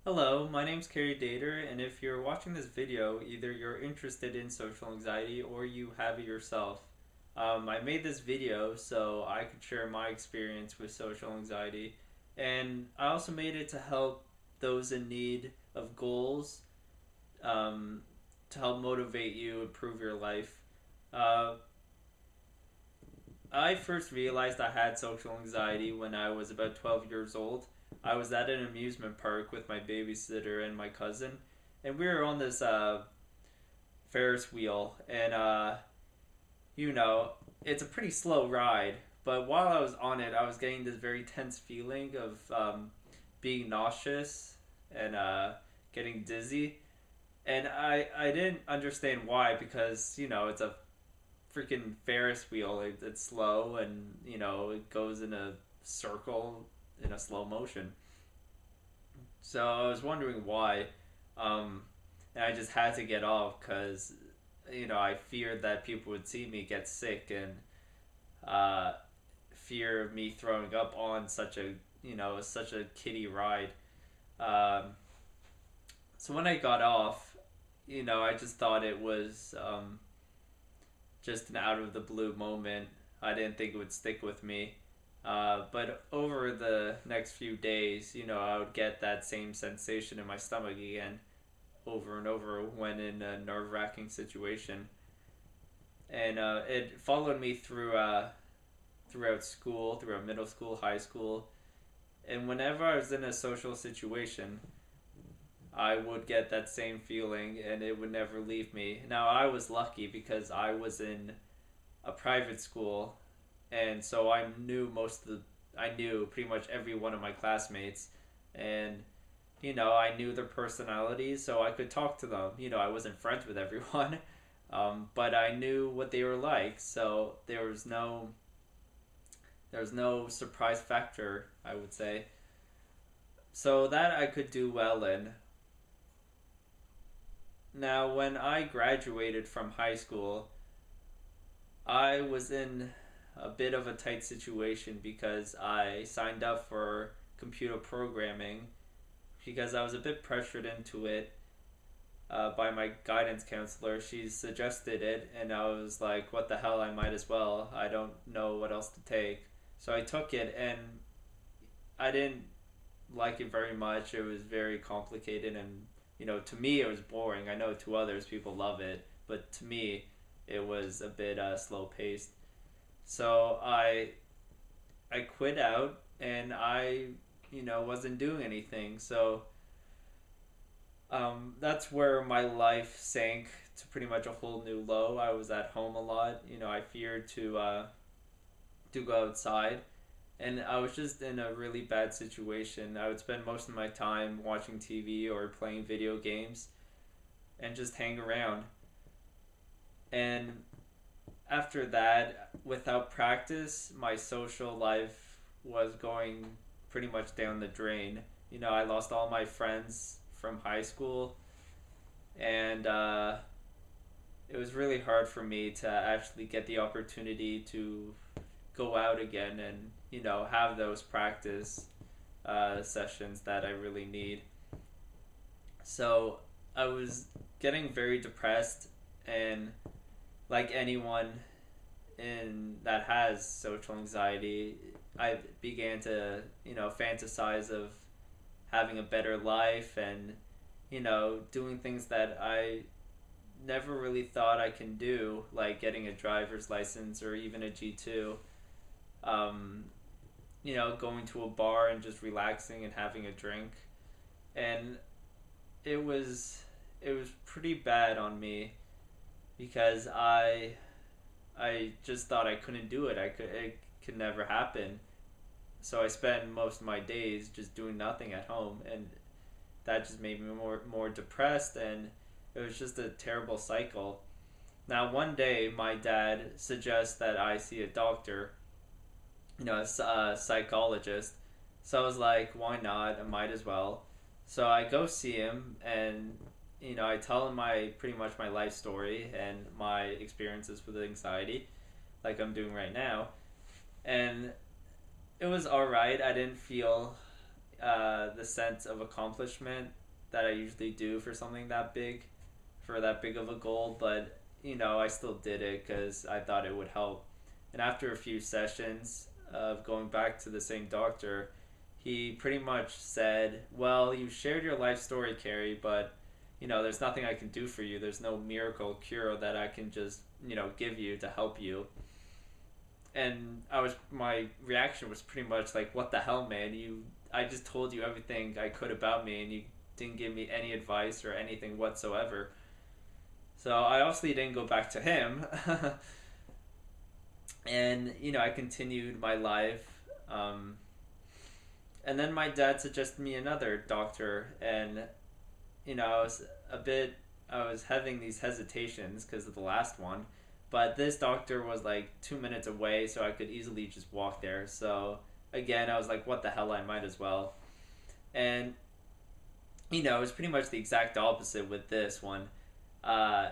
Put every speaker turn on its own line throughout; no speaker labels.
Hello, my name's Carrie Dater, and if you're watching this video, either you're interested in social anxiety or you have it yourself. I made this video so I could share my experience with social anxiety, and I also made it to help those in need of goals, um, to help motivate you, improve your life. Uh, I first realized I had social anxiety when I was about 12 years old. I was at an amusement park with my babysitter and my cousin, and we were on this Ferris wheel, and you know, it's a pretty slow ride. But while I was on it, I was getting this very tense feeling of being nauseous and getting dizzy, and I didn't understand why because it's a freaking Ferris wheel. It's slow and it goes in a circle in a slow motion. So I was wondering why, um, and I just had to get off because I feared that people would see me get sick and uh, fear of me throwing up on such a kiddie ride. Um, so when I got off, I just thought it was just an out of the blue moment. I didn't think it would stick with me. But over the next few days, I would get that same sensation in my stomach again over and over when in a nerve wracking situation. And it followed me throughout school, throughout middle school, high school. And whenever I was in a social situation, I would get that same feeling and it would never leave me. Now, I was lucky because I was in a private school, and so I knew pretty much every one of my classmates, and I knew their personalities, so I could talk to them. I wasn't friends with everyone, but I knew what they were like, so there was no surprise factor, I would say. So that I could do well in. Now, when I graduated from high school, I was in a bit of a tight situation because I signed up for computer programming because I was a bit pressured into it by my guidance counselor. She suggested it, and I was like, what the hell, I might as well. I don't know what else to take. So I took it, and I didn't like it very much. It was very complicated, and to me, it was boring. I know to others, people love it, but to me, it was a bit slow paced. So I quit out, and I wasn't doing anything. So that's where my life sank to pretty much a whole new low. I was at home a lot. I feared to go outside, and I was just in a really bad situation. I would spend most of my time watching TV or playing video games and just hang around. And after that, without practice, my social life was going pretty much down the drain. I lost all my friends from high school, and it was really hard for me to actually get the opportunity to go out again and have those practice sessions that I really need. So I was getting very depressed, and like anyone in that has social anxiety, I began to fantasize of having a better life and doing things that I never really thought I can do, like getting a driver's license or even a G2. Um, going to a bar and just relaxing and having a drink, and it was it was pretty bad on me because I just thought I couldn't do it. It could never happen. So I spent most of my days just doing nothing at home, and that just made me more depressed, and it was just a terrible cycle. Now one day my dad suggests that I see a doctor, a psychologist. So I was like, why not? I might as well. So I go see him, and I tell him my pretty much my life story and my experiences with anxiety, like I'm doing right now. And it was all right. I didn't feel the sense of accomplishment that I usually do for something that big, for that big of a goal, but I still did it because I thought it would help. And after a few sessions of going back to the same doctor, he pretty much said, "Well, you shared your life story, Carrie, but there's nothing I can do for you. There's no miracle cure that I can just give you to help you." And my reaction was pretty much like, "What the hell, man? I just told you everything I could about me, and you didn't give me any advice or anything whatsoever." So I obviously didn't go back to him. And I continued my life. And then my dad suggested me another doctor, and I was having these hesitations because of the last one, but this doctor was like 2 minutes away, so I could easily just walk there. So again, I was like, "What the hell? I might as well." And it was pretty much the exact opposite with this one. Uh,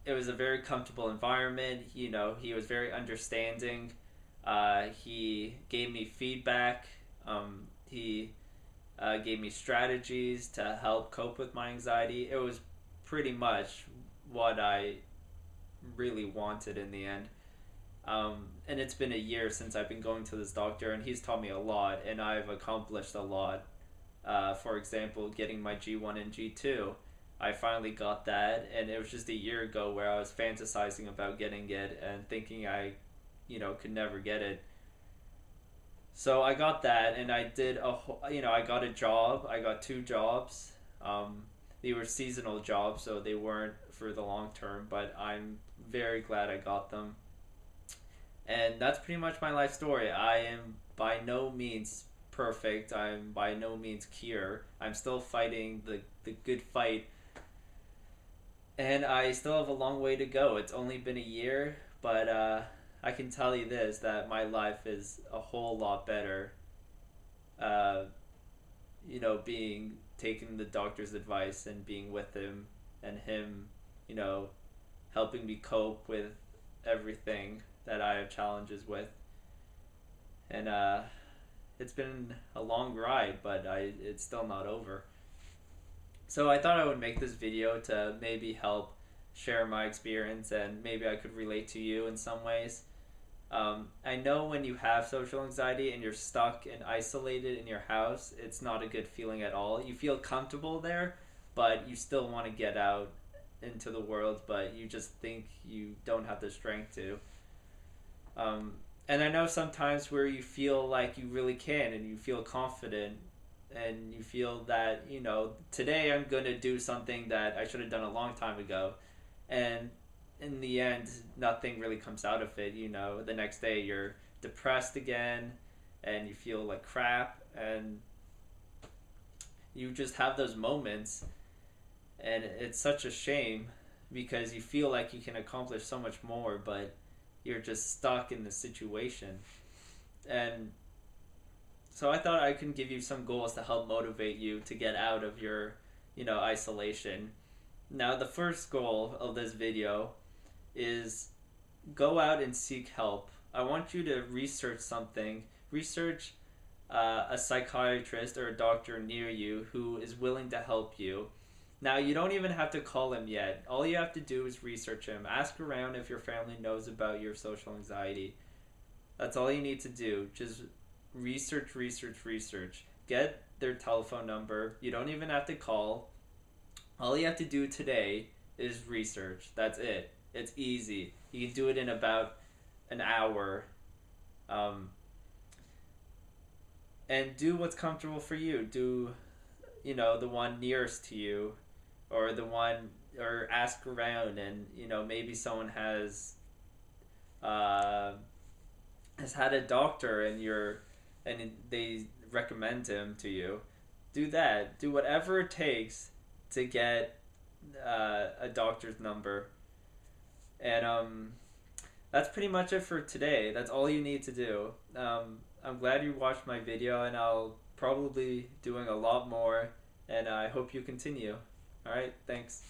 it was a very comfortable environment. He was very understanding. He gave me feedback. He gave me strategies to help cope with my anxiety. It was pretty much what I really wanted in the end. And it's been a year since I've been going to this doctor, and he's taught me a lot, and I've accomplished a lot. For example, getting my G1 and G2. I finally got that, and it was just a year ago where I was fantasizing about getting it and thinking I, could never get it. So I got that, and I did I got a job. I got 2 jobs. They were seasonal jobs, so they weren't for the long term, but I'm very glad I got them. And that's pretty much my life story. I am by no means perfect. I'm by no means cure. I'm still fighting the good fight. And I still have a long way to go. It's only been a year, but I can tell you this, that my life is a whole lot better. Uh, taking the doctor's advice and being with him, and him, helping me cope with everything that I have challenges with. And it's been a long ride, but it's still not over. So I thought I would make this video to maybe help share my experience, and maybe I could relate to you in some ways. I know when you have social anxiety and you're stuck and isolated in your house, it's not a good feeling at all. You feel comfortable there, but you still want to get out into the world, but you just think you don't have the strength to. And I know sometimes where you feel like you really can, and you feel confident, and you feel that, today I'm going to do something that I should have done a long time ago. And in the end, nothing really comes out of it. The next day you're depressed again, and you feel like crap, and you just have those moments. And it's such a shame because you feel like you can accomplish so much more, but you're just stuck in the situation. And so I thought I can give you some goals to help motivate you to get out of your, isolation. Now, the first goal of this video is go out and seek help. I want you to research something. Research a psychiatrist or a doctor near you who is willing to help you. Now, you don't even have to call him yet. All you have to do is research him. Ask around if your family knows about your social anxiety. That's all you need to do. Just research. Get their telephone number. You don't even have to call. All you have to do today is research. That's it. It's easy. You can do it in about an hour. And do what's comfortable for you. Do, the one nearest to you, or the one, or ask around, and, maybe someone has had a doctor and they recommend him to you. Do that. Do whatever it takes to get a doctor's number. And that's pretty much it for today. That's all you need to do. I'm glad you watched my video, and I'll probably be doing a lot more, and I hope you continue. Alright, thanks.